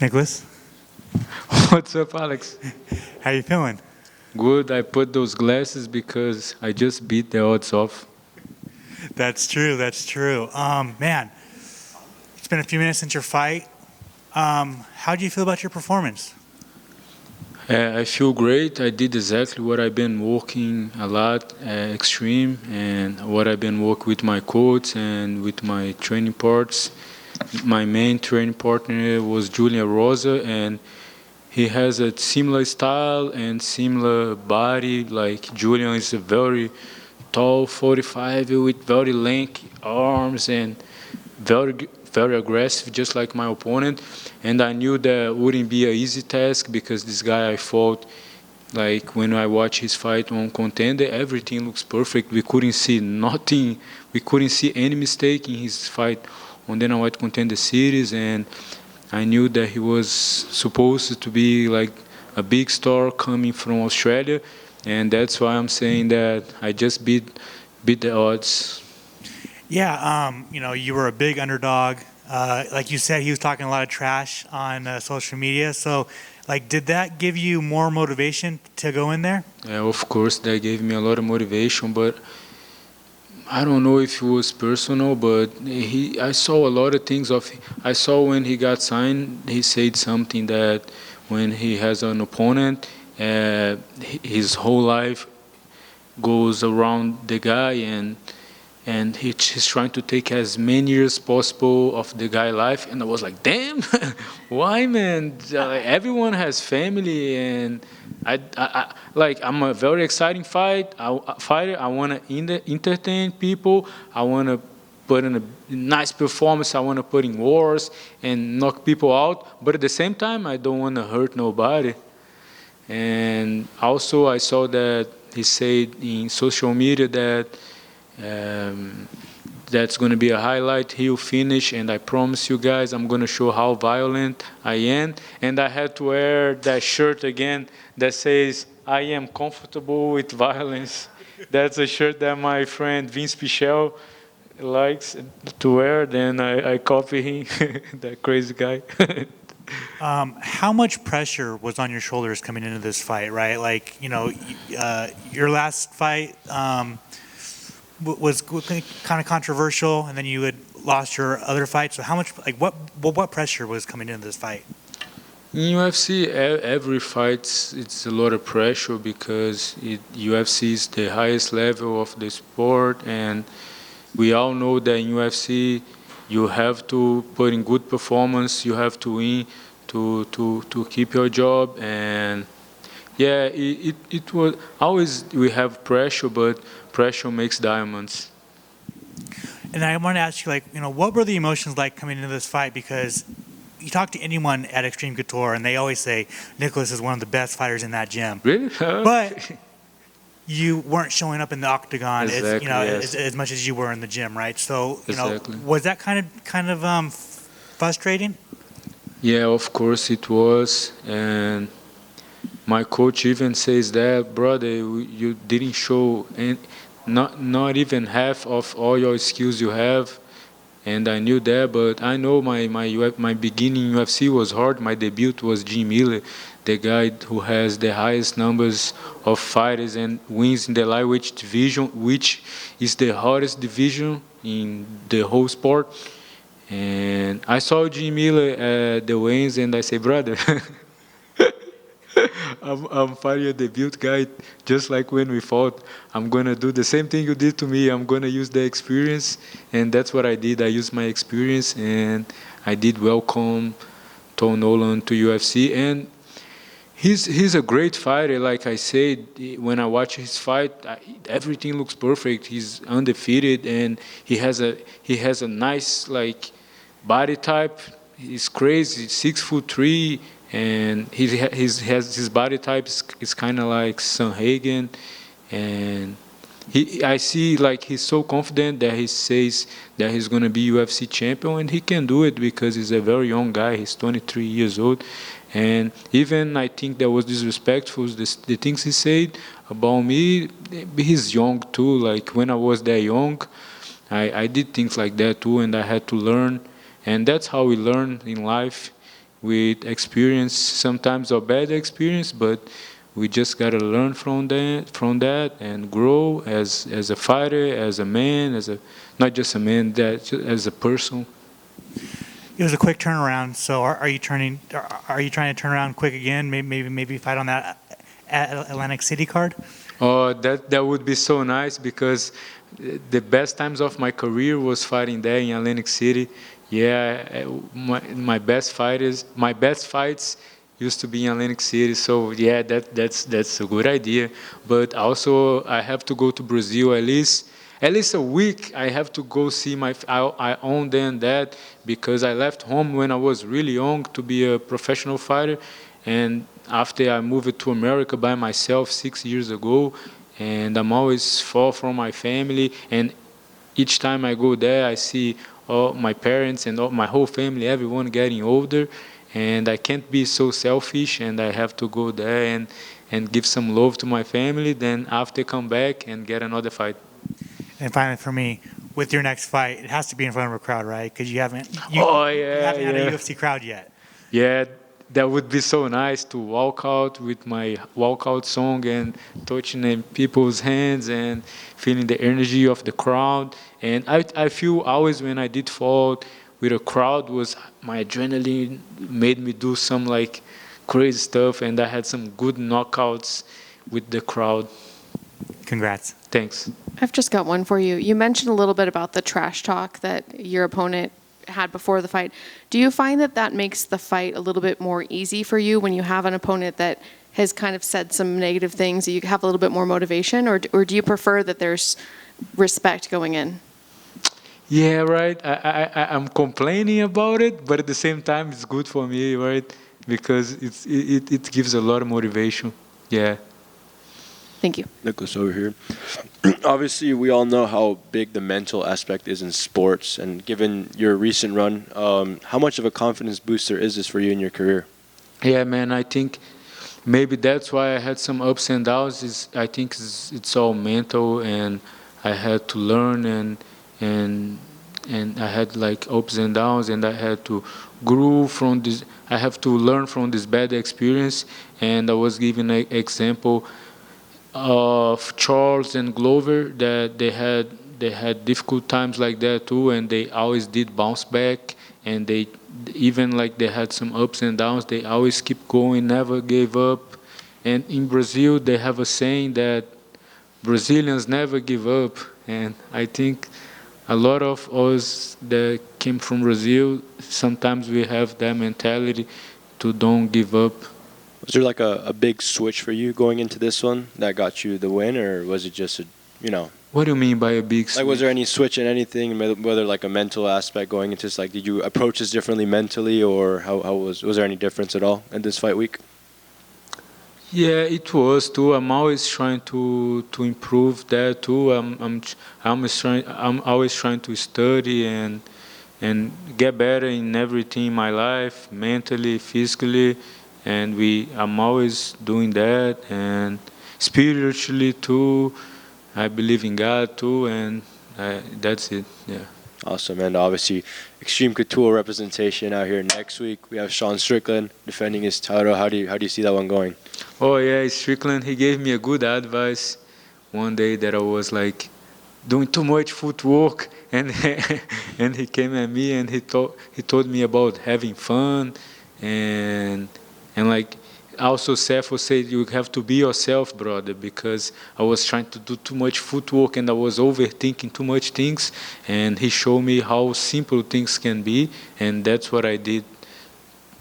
Nicholas, What's up, Alex? how you feeling? Good. I put those glasses because I just beat the odds off. That's true. That's true. Man, it's been a few minutes since your fight. How do you feel about your performance? I feel great. I did exactly what I've been working a lot, extreme, and what I've been working with my coach and with my training parts. My main training partner was Julian Rosa, and he has a similar style and similar body. Like Julian is a very tall, 45 with very lanky arms and very aggressive, just like my opponent. And I knew that wouldn't be an easy task because this guy I fought, like when I watch his fight on Contender, everything looks perfect. We couldn't see nothing. We couldn't see any mistake in his fight on Dana White Contender Series, and I knew that he was supposed to be like a big star coming from Australia, and that's why I'm saying that I just beat the odds. Yeah, you were a big underdog. Like you said, he was talking a lot of trash on social media. So, like, did that give you more motivation to go in there? Of course, that gave me a lot of motivation, but I don't know if it was personal, but I saw a lot of things of. I saw when he got signed, he said something that when he has an opponent, his whole life goes around the guy, and he's trying to take as many years possible of the guy life. And I was like, damn, why, man? Everyone has family, and I'm a very exciting fighter. I want to entertain people. I want to put in a nice performance. I want to put in wars and knock people out. But at the same time, I don't want to hurt nobody. And also, I saw that he said in social media that that's going to be a highlight. He'll finish, and I promise you guys, I'm going to show how violent I am. And I had to wear that shirt again that says, I am comfortable with violence. That's a shirt that my friend Vince Pichel likes to wear. Then I copy him, that crazy guy. How much pressure was on your shoulders coming into this fight, right? Like, your last fight was kind of controversial, and then you had lost your other fight. So how much, like, what pressure was coming into this fight? In UFC, every fight it's a lot of pressure because UFC is the highest level of the sport, and we all know that in UFC you have to put in good performance, you have to win to keep your job, and yeah, it was always we have pressure, but pressure makes diamonds. And I want to ask you, like, what were the emotions like coming into this fight? Because you talk to anyone at Extreme Couture, and they always say Nicholas is one of the best fighters in that gym. Really? But you weren't showing up in the octagon Exactly, yes. as much as you were in the gym, right? So, Exactly. was that kind of frustrating? Yeah, of course it was, and my coach even says that, brother, you didn't show not even half of all your skills you have, and I knew that. But I know my beginning UFC was hard. My debut was Jim Miller, the guy who has the highest numbers of fighters and wins in the lightweight division, which is the hardest division in the whole sport. And I saw Jim Miller at the wings, and I say, brother. I'm fighting a debut guy, just like when we fought. I'm gonna do the same thing you did to me. I'm gonna use the experience, and that's what I did. I used my experience, and I did welcome Tom Nolan to UFC. And he's a great fighter. Like I said, when I watch his fight, everything looks perfect. He's undefeated, and he has a nice like body type. He's crazy, 6'3", and his body type is kind of like Sanhagen, and I see like he's so confident that he says that he's gonna be UFC champion, and he can do it because he's a very young guy. He's 23 years old, and even I think that was disrespectful. The things he said about me, he's young too. Like when I was that young, I did things like that too, and I had to learn, and that's how we learn in life. with experience, sometimes a bad experience, but we just gotta learn from that, and grow as a fighter, as a man, as a not just a man, that as a person. It was a quick turnaround. So are you turning? Are you trying to turn around quick again? Maybe fight on that Atlantic City card. Oh, that would be so nice, because the best times of my career was fighting there in Atlantic City. Yeah, my best fights used to be in Atlantic City. So yeah, that's a good idea. But also I have to go to Brazil at least a week. I have to go see I own then that, because I left home when I was really young to be a professional fighter, and after I moved to America by myself 6 years ago, and I'm always far from my family. And each time I go there, I see all my parents and all my whole family, everyone getting older, and I can't be so selfish, and I have to go there and give some love to my family. Then after come back and get another fight. And finally, for me, with your next fight, it has to be in front of a crowd, right? Because Oh you yeah, haven't had a yeah. UFC crowd yet. Yeah, that would be so nice to walk out with my walkout song and touching people's hands and feeling the energy of the crowd. And I feel always when I did fall with a crowd, was my adrenaline made me do some like crazy stuff, and I had some good knockouts with the crowd. Congrats. Thanks. I've just got one for you. You mentioned a little bit about the trash talk that your opponent had before the fight. Do you find that that makes the fight a little bit more easy for you when you have an opponent that has kind of said some negative things, that you have a little bit more motivation, or do you prefer that there's respect going in? Yeah, right. I'm complaining about it, but at the same time, it's good for me, right? Because it gives a lot of motivation. Yeah. Thank you. Nikolas over here. Obviously, we all know how big the mental aspect is in sports, and given your recent run, how much of a confidence booster is this for you in your career? Yeah, man. I think maybe that's why I had some ups and downs. I think it's all mental, and I had to learn, and and I had like ups and downs, and I had to grow from this. I have to learn from this bad experience, and I was given an example of Charles and Glover, that they had difficult times like that too, and they always did bounce back, and they even like they had some ups and downs, they always keep going, never gave up. And in Brazil they have a saying that Brazilians never give up, and I think a lot of us that came from Brazil, sometimes we have that mentality to don't give up. Was there like a big switch for you going into this one that got you the win, or was it just What do you mean by a big like, was there any switch in anything, whether like a mental aspect going into this? Like, did you approach this differently mentally, or how was there any difference at all in this fight week? Yeah, it was too. I'm always trying to improve that too. I'm always trying to study and get better in everything in my life, mentally, physically, and I'm always doing that, and spiritually too. I believe in God too, and that's it. Yeah. Awesome, and obviously, Extreme Couture representation out here next week. We have Sean Strickland defending his title. How do you see that one going? Oh yeah, Strickland. He gave me a good advice one day that I was like doing too much footwork, and and he came at me and he told me about having fun, and like also Seth said you have to be yourself, brother, because I was trying to do too much footwork and I was overthinking too much things, and he showed me how simple things can be, and that's what I did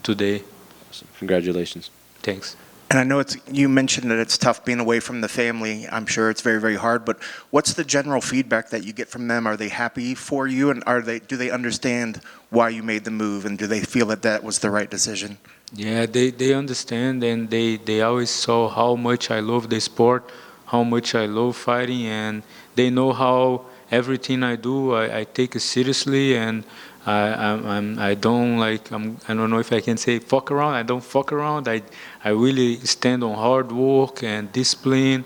today. Awesome. Congratulations. Thanks. And I know you mentioned that it's tough being away from the family. I'm sure it's very, very hard, but what's the general feedback that you get from them? Are they happy for you, and do they understand why you made the move, and do they feel that that was the right decision? Yeah, they understand, and they always saw how much I love the sport, how much I love fighting, and they know how everything I do, I take it seriously, and I don't I don't know if I can say fuck around. I don't fuck around. I really stand on hard work and discipline,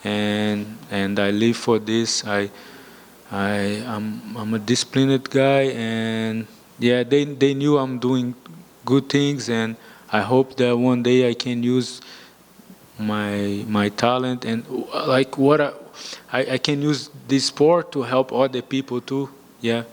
and I live for this. I'm a disciplined guy, and yeah, they knew I'm doing good things, and I hope that one day I can use my talent and like what I can use this sport to help other people too. Yeah.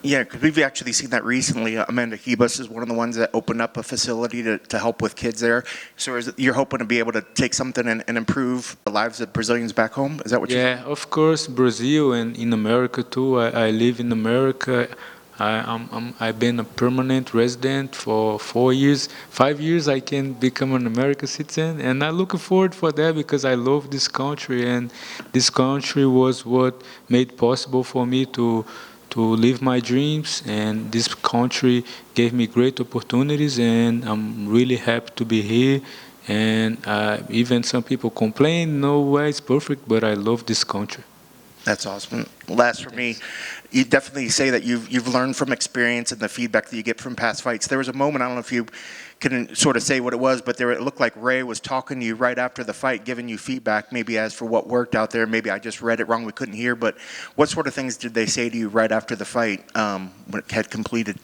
Yeah, because we've actually seen that recently. Amanda Hebus is one of the ones that opened up a facility to help with kids there. So you're hoping to be able to take something and improve the lives of Brazilians back home? Is that what you're saying? Yeah, of course, Brazil and in America too. I live in America. I've been a permanent resident for 4 years. 5 years I can become an American citizen, and I look forward for that because I love this country, and this country was what made possible for me to live my dreams, and this country gave me great opportunities, and I'm really happy to be here. And even some people complain, no way it's perfect, but I love this country. That's awesome. Last for me, you definitely say that you've learned from experience and the feedback that you get from past fights. There was a moment, I don't know if you can sort of say what it was, but it looked like Ray was talking to you right after the fight, giving you feedback, maybe as for what worked out there. Maybe I just read it wrong, we couldn't hear, but what sort of things did they say to you right after the fight when it had completed?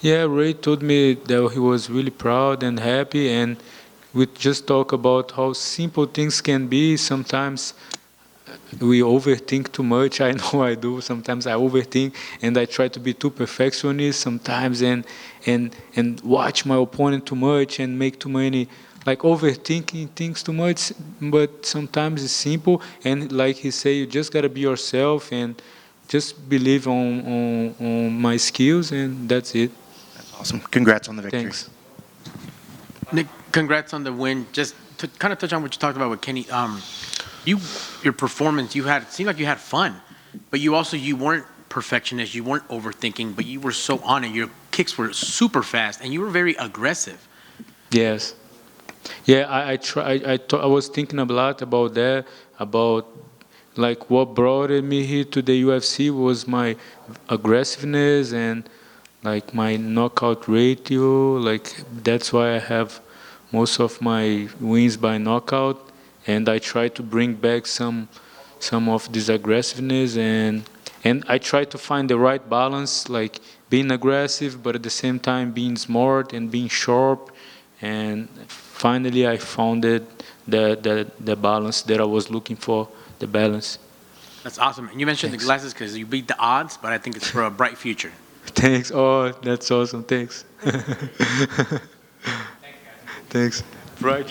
Yeah, Ray told me that he was really proud and happy, and we just talk about how simple things can be. Sometimes we overthink too much. I know I do. Sometimes I overthink, and I try to be too perfectionist sometimes, and watch my opponent too much and make too many, like overthinking things too much. But sometimes it's simple, and like he said, you just gotta be yourself and just believe on my skills, and that's it. That's awesome. Congrats on the victory. Thanks. Nick, congrats on the win. Just to kind of touch on what you talked about with Kenny, your performance, it seemed like you had fun, but you weren't perfectionist, you weren't overthinking, but you were so on it. Your kicks were super fast, and you were very aggressive. Yes. Yeah, I was thinking a lot about that, about like what brought me here to the UFC was my aggressiveness and like my knockout ratio. Like that's why I have most of my wins by knockout, and I try to bring back some of this aggressiveness, and I try to find the right balance, like being aggressive but at the same time being smart and being sharp, and finally I found it, the balance that I was looking for, the balance. That's awesome. And you mentioned Thanks. the glasses because you beat the odds, but I think it's for a bright future. Thanks. Oh, that's awesome. Thanks. Thanks. Right.